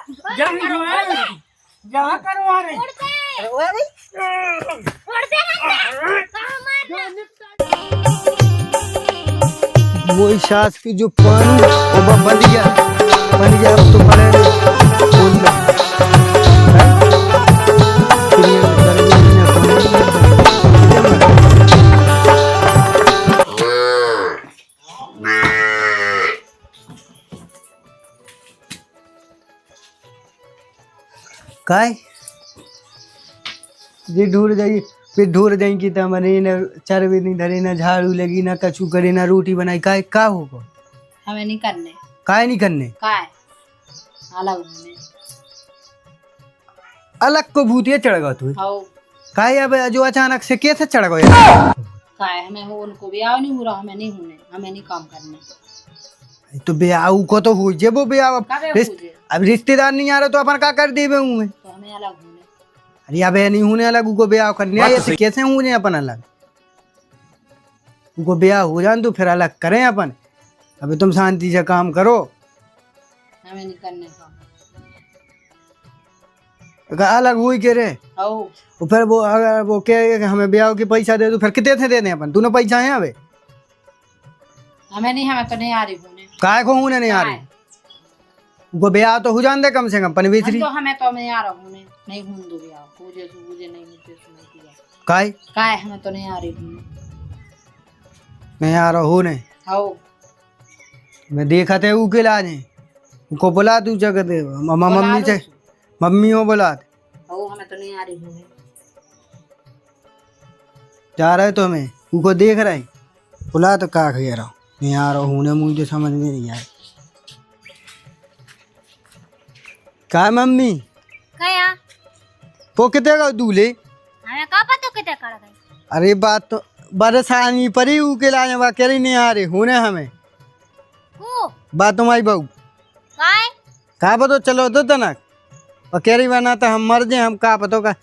जा करो आ रहे वो सास की जो पानी वो बन गया अब तो पड़े बोल काय जे ढूर जाइए फिर ढूर जाई कि तमने न चरवे नहीं धरे न झाड़ू लगी न कछु करे न रोटी बनाई काय का होगा हमें नहीं करने काय नहीं करने काय अलग होने अलग को भूतिया चढ़ गया तू हाउ काय अब जो अचानक से कैसे चढ़ गया काय हमें हो उनको भी आओ नहीं हो रहा हमें नहीं होने हमें नहीं काम करने तो ब्याह को तो हो जे वो ब्याह अब रिश्तेदार नहीं आ रहा तो अपन का कर देवे हूँ तो हमें अलग होने अरे अब नहीं होने अलग उनको ब्याह करने ऐसे कैसे होने अपन अलग उनको ब्याह हो जान तो फिर अलग करें अपन अभी तुम शांति से काम करो हमें नहीं करने काम अलग हुई के रे हाउ तो फिर वो अगर वो कहे कि हमें ब्याह के पैसा दे दो फिर कितने थे देने अपन तूने पैसा है अबे हमें नहीं हमें तो नहीं आ रही होने काय को होने नहीं आ रही उनको ब्याह तो हो जान दे कम से कम पन बेचरी तो हमें तो नहीं आ रहा होने नहीं होने दो भी आओ पूजे नहीं मुझे सुना किया काय काय हमें तो नहीं आ रही होने नहीं आ रहा होने हाउ मैं देखा थे उके लाने उनको बुला तू जगह दे मम्मी से मम्मी हो बुला हाउ हमें तो नहीं आ रही होने जा रहे तो हमें उनको देख रहे बुला तो का कह रहा हूँ नहीं आ रहा हूँ मुझे समझ में नहीं आया का मम्मी कया वो कितने का दूल्हे हमें का पता कितने कर गए अरे बात तो बरसानी परी उके लाने बा कह रही नहीं आ रहे होने हमें को बात तुम्हारी बहू काय का पतो चलो तो तनक और कह रही बना तो हम मर जाए हम का पतो का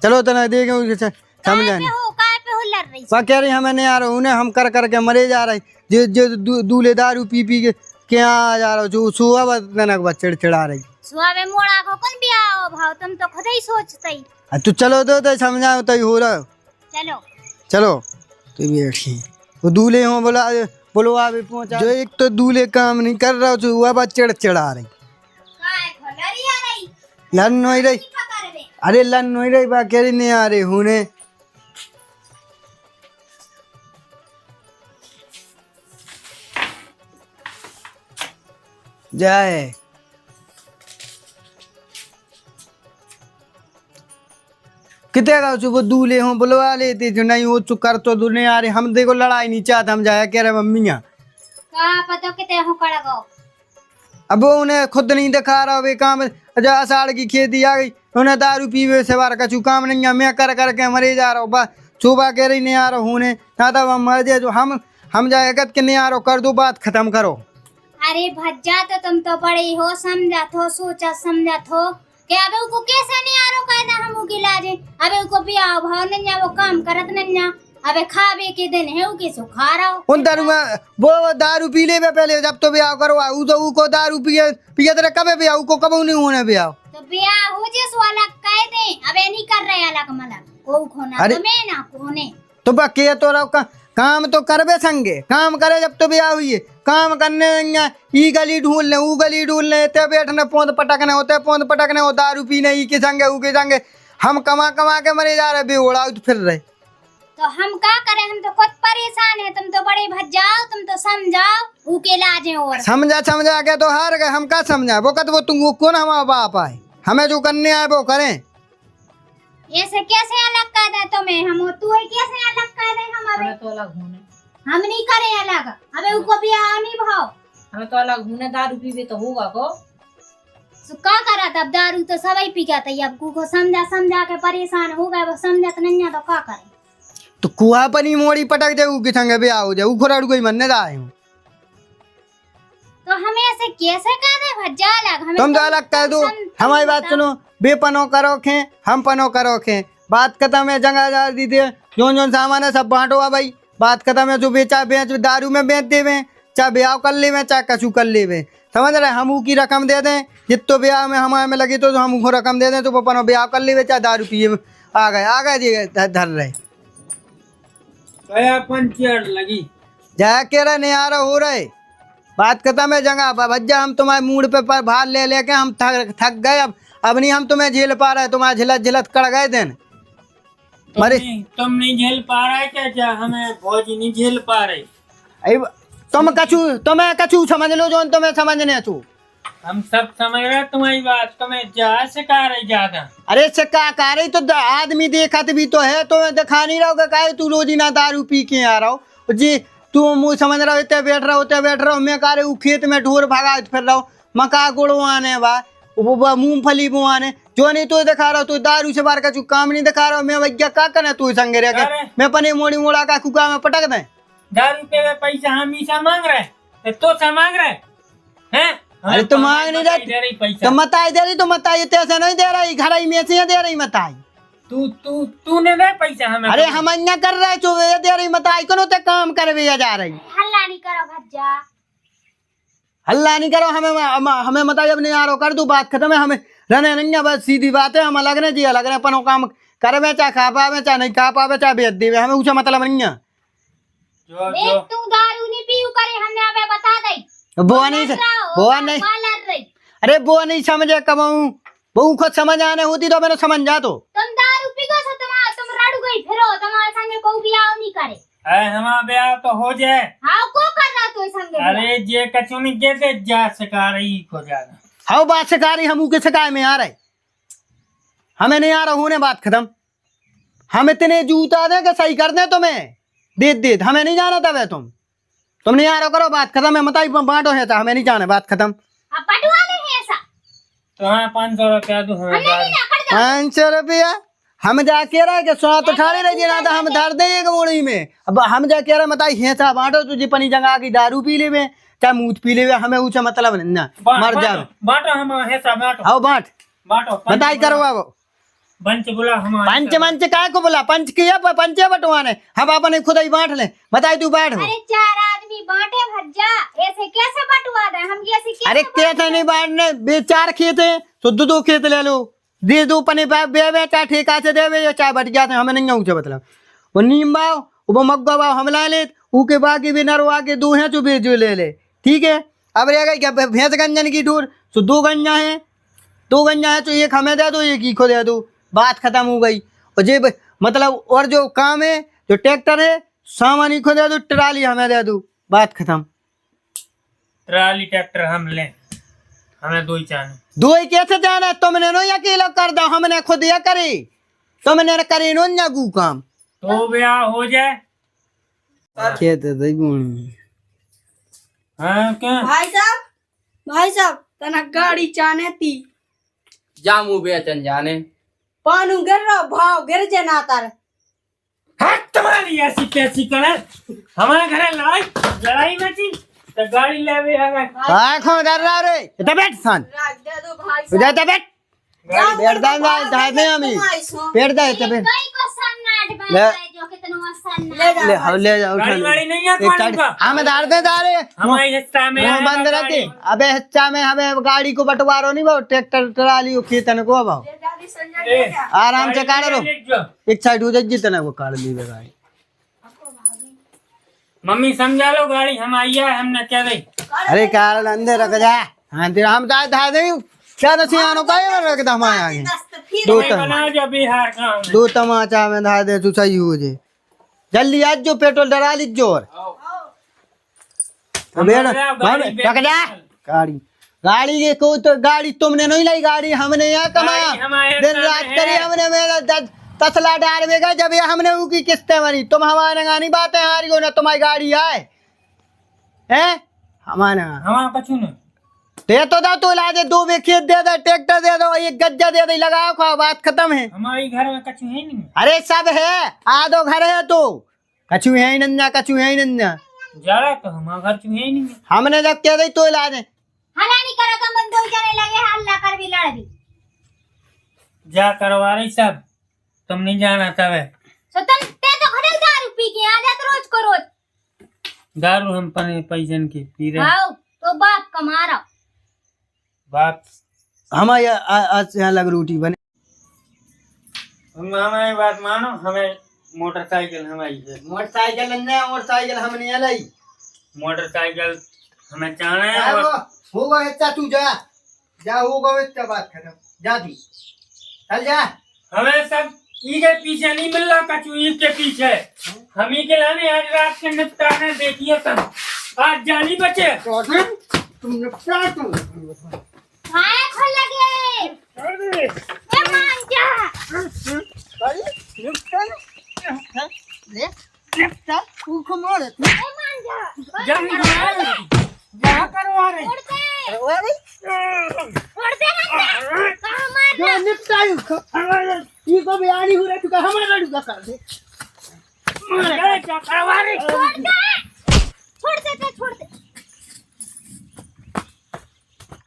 चलो तनक देखे समझाने काय पे हो लड़ रही वह कह रही हमें नहीं आ रहा उन्हें हम कर करके मरे जा रहे जो जो दूल्हे दारू पी पी के क्या आ जा रहा जो सुबह तनक चिड़चिड़ा रही सुबह मोड़ा को कौन भी आओ भाव तुम तो खुद ही सोचते तू चलो तो समझाओ तो हो रहा चलो चलो तो बैठी वो दूल्हे हो बोला बोलो आप पहुंचा जो एक तो दूल्हे काम नहीं कर रहा जो वह बात चिड़चिड़ा रही काय खोलरी आ रही लन नहीं रही अरे लन नहीं रही बा कह रही नहीं आ रही होने जाए कितने का वो दूल्हे हो बुलवा लेते जो नहीं वो कर तो दूल्हे आ रहे हम देखो लड़ाई नहीं चाहते हम जाया कह रहे मम्मियाँ का पता कितने हो कड़ गो अब वो उन्हें खुद नहीं दिखा रहा वे काम अच्छा अषाढ़ की खेती आ गई उन्हें दारू पीवे से बार कछु काम नहीं है मैं कर करके मरे जा रहा हूँ बस सुबह कह रही नहीं आ रहा हूँ ना तब हम मर जाए जो हम जाए के नहीं आ रहा कर दो बात खत्म करो अरे भज्जा तो तुम तो बड़े हो समझा थो सोचा समझा थो कि अबे उनको कैसे नहीं आ रहा कहना हम उके लाजे अबे उनको भी आओ भाव नहीं वो काम करत नहीं अबे खावे के दिन है उके सो खा रहा हो उन दारू वो दारू पी ले पहले जब तो ब्याह करो तो को दारू पिए पिए तेरे कब ब्याह को कब नहीं होने ब्याह तो ब्याह हो जे सो अलग कह दे अबे नहीं कर रहे अलग मलग को खोना तो मैं ना कोने तो बके तो रहो काम तो करबे संगे काम करे जब तो ब्याह हुई काम करने ई गली ढूंढ ले ऊ गली ढूंढ ले ते बैठने पोंद पटकने होते पोंद पटकने हो दारू पीने ई के संगे ऊ के संगे हम कमा कमा के मरे जा रहे बेहोड़ा फिर रहे तो हम क्या करें हम तो खुद परेशान है तुम तो बड़े भज्जाओ तुम तो समझाओ उके लाजे और समझा के तो हार गए हम का समझा वो कद वो तुम कौन हमारा बाप आए हमें जो करने आए वो करें ऐसे कैसे अलग कर दे तुम्हें हम तू है कैसे अलग कर दे हमें तो अलग होने हम नहीं करे अलग अबे उनको भी आओ नहीं भाव हमें तो अलग होने दारू पीवे तो होगा को तो क्या करा तब दारू तो सब ही पी जाता है अब को समझा के परेशान हो गए वो समझत नहीं तो क्या करे तो कुआ पनी मोड़ी पटक जाऊ के संगे ब्याह हो जाऊ खोराड़ू कोई मरने जाए हूँ तो हमें ऐसे कैसे कह दे भज्जा अलग हमें तुम तो अलग कह दो हमारी बात सुनो बेपनो करो खे हम पनो करो खे बात खत्म है जगह जा दी दे जो सामान है सब बांटो भाई बात खत्म है जो बेचा बेच दारू में बेच देवे चाहे ब्याह कर ले चाहे कछु कर ले समझ रहे? हम की रकम दे दें, जितो ब्याह में हमारे में लगी तो हम उनको रकम दे दें, तो अपन ब्याह कर ले, चाहे दारू पिए आ गए जी धर रहे पंचर लगी जा के रहे नहीं आ रहा हो रहे। बात खत्म है जगह भज्जा, हम तुम्हारे मूड पे भार ले लेके हम थक गए। अब नहीं हम तुम्हें झेल पा रहे, तुम्हारे झिलत झिलत कर गए दिन मरे। तुम नहीं झेल पा रहे क्या? हमें भौजी नहीं झेल पा रहे। तुम्हें कछु समझ लो जो तुम्हें समझने तू। हम सब समझ रहे तुम्हारी बात, तुम्हें जा सिखा रही ज्यादा। अरे सिक्का का रही तो आदमी देखत भी तो है, तो दिखा नहीं रहा का तू रोजी ना दारू पी के आ रहा हो जी। तू मुँह समझ रहा हो, इतने बैठ रहा हो, मैं कह रही खेत में ढोर भगा फिर रहा हूँ, मका गुड़वाने बा मूंगफली बुआने, जो नहीं तो दिखा रहा हो। तू दारू से बार का चू काम नहीं दिखा रहा हो। मैं भैया का करना तू संगे रह के, मैं पने मोड़ी मोड़ा का कुका में पटक दे। दारू पे पैसा हम ही मांग रहे तो मांग रहे हैं? अरे तो मांग नहीं रहे तो मताई दे रही, तो मताई तैसे नहीं दे रही, घर ही में से दे रही मताई। तूने दे पैसा हमें? अरे हम अन्य कर रहे जो दे रही मताई को ते काम करवे जा रही। हल्ला नहीं करो भज्जा, हल्ला नहीं करो, हमें मताई अब नहीं आ रहा कर दू, बात खत्म है। हमें रहने नहीं, बस सीधी बात है। हम अलग नहीं जी, अलग अपन काम करवे, चाहे खा पावे चाहे नहीं खा पावे, चाहे बेच देवे, हमें ऊँचा मतलब नहीं है। तू दारू नहीं पीऊ करे, हमने अबे बता दई। बुआ नहीं अरे बुआ नहीं समझे कमाऊं, बहू खुद समझ आने होती तो मैंने समझ जा। तो तुम दारू पी गो सो तुम रड़ गई फिरो, तुम्हारे संगे को ब्याह नहीं करे। हमारा ब्याह तो हो जाए। हाँ को कर रहा तू संगे? अरे जे कछु नहीं कहते जा सिखा रही को ज्यादा। हाँ बात सिखा रही, हम के सिखाए में आ रहे, हमें नहीं आ रहा होने, बात खत्म। हम इतने जूता दे के सही कर दे तुम्हें, दे हमें नहीं जाना था। तुम नहीं आ रहा करो, बात खत्म है। मताई बांटो है तो हमें नहीं जाना, बात खत्म। पटवा दे ऐसा तो हाँ 500 रुपया दो हमें। 500 रुपया हम जाके रहे के सुना तो ठाड़े रह ना, हम धर दे मुड़ी में। अब हम जाके रहे मताई हेसा बांटो, तुझे पनी जगह की दारू पी ले चाहे मूत पी ले, हमें ऊँचा मतलब ना मर जा। बांटो हम हेसा बांटो। आओ बांटो बताई करो। अब पंच बोला हम पंच काय को बोला? पंच किया पंचे बटवाने, हम अपने खुद ही बांट ले। बताई तू बांट। अरे 4 आदमी बांटे भज्जा, ऐसे कैसे बंटवा दे? हम कैसे अरे कैसे नहीं बांटने, 4 खेत है तो 2 खेत ले लो, दे दो पने बे चाहे ठेका से दे चाहे बट जाते, हमें नहीं ऊँचे मतलब। वो नीम बाव वो मग्गा बाव हम ला ले, ऊके बाकी भी नरवा के 2 हैं जो बेचो ले ले, ठीक है। अब रह गई क्या भैंस गंजन की ढूर, तो 2 गंजा है, 2 गंजा है तो एक हमें दे दो, एक ही को दे दो, बात खत्म हो गई। और जे मतलब और जो काम है, जो ट्रैक्टर है सामान ही को दे दो, ट्राली हमें दे दो, बात खत्म। ट्राली ट्रैक्टर हम ले, हमें 2 ही चाहिए। 2 ही कैसे जाना है? तुमने नो अकेला कर दो, हमने खुद या करे, तुमने करे नो जागू काम। तो ब्याह हो जाए। खेत हाँ क्या भाई साहब तना गाड़ी चाने ती जामू बेचन जाने पानू गिर रहा भाव गिर जना तार। हाँ तुम्हारी ऐसी कैसी करे? हमारे घर लड़ाई मची तो गाड़ी ले भी आ गए। आँखों डर रहा रे, इधर बैठ सन, दे दो भाई इधर बैठ, बैठ दे हमी बैठ दे इधर बैठ। गई को सन्नाट बन गए जो कितना सन्नाट। ले जाओ गाड़ी वाड़ी नहीं है कौन का? हम दार दे दारे हमारे हिस्सा में मुंह बंद रखे। अबे हिस्सा में हमें गाड़ी को बंटवारो नहीं, वो ट्रैक्टर ट्राली खेतन को भाव आराम से काट लो, एक साइड हो जाए जितना वो काट ली गाड़ी। मम्मी समझा लो, गाड़ी हम आई है, हमने क्या दे। अरे कार अंदर रख जा। हाँ तेरा हम धा दे क्या तो सियानो का रख दे हमारे आगे। बनाओ जो बिहार का हमने। 2 तमाचा में धा दे तू सही हो जाए। जल्दी आज जो पेट्रोल डरा ली जोर रख जा। गाड़ी के को तो गाड़ी तुमने नहीं लाई, गाड़ी हमने यहाँ कमाया, दिन रात करी हमने, मेरा तसला डाल बेगा जब ये हमने की किस्तें बनी। तुम हमारे गानी बातें हारी हो ना, तुम्हारी गाड़ी आए हैं हमारा कछु नहीं दे तो दा, तो लाजे 2 खेत दे दो, ट्रैक्टर दे दो, 1 गज्जा दे दो, लगाओ खाओ, बात खत्म है। हमारे घर में कछु है नहीं। अरे सब है, आधो घर है तो कछु है ही नन्ना, कछु है ही नन्ना। जरा तो हमारा घर है ही नहीं। हमने जब कह दी तो लाजे हला नहीं करो, तुम बंद हो जाने लगे, हल्ला कर भी लड़ भी। जा करवा रही सब, तुम नहीं जाना तब। तो तुम ते तो घड़े दारू पी के आ जात रोज को रोज। दारू हम पैसन की पी रहे। आओ तो बाप कमा रहा। बात हमारे आज से यहाँ लग रोटी बने। हमारी बात मानो, हमें मोटरसाइकिल हमारी है। मोटरसाइकिल मोटरसाइकिल हमने लाई। मोटरसाइकिल हमें चाहना है। हाँ, और होगा इतना तू जा होगा इतना बात खत्म। जा तू चल जा। हमें सब ई के पीछे नहीं मिल रहा, कचू ई के पीछे हम ही के लाने आज रात के निपटाने देखिए तब आज जानी बचे। तुम निपटा तू खाए खो लगे ए मान जा निपटा तू को मार तू ए मान जा क्या करवा रहे छोड़ दे कहां मार जो निपटायू ई को बयानी हो रहा तू हमारा लड़का कर दे। क्या करवा रहे? छोड़ दे छोड़ दे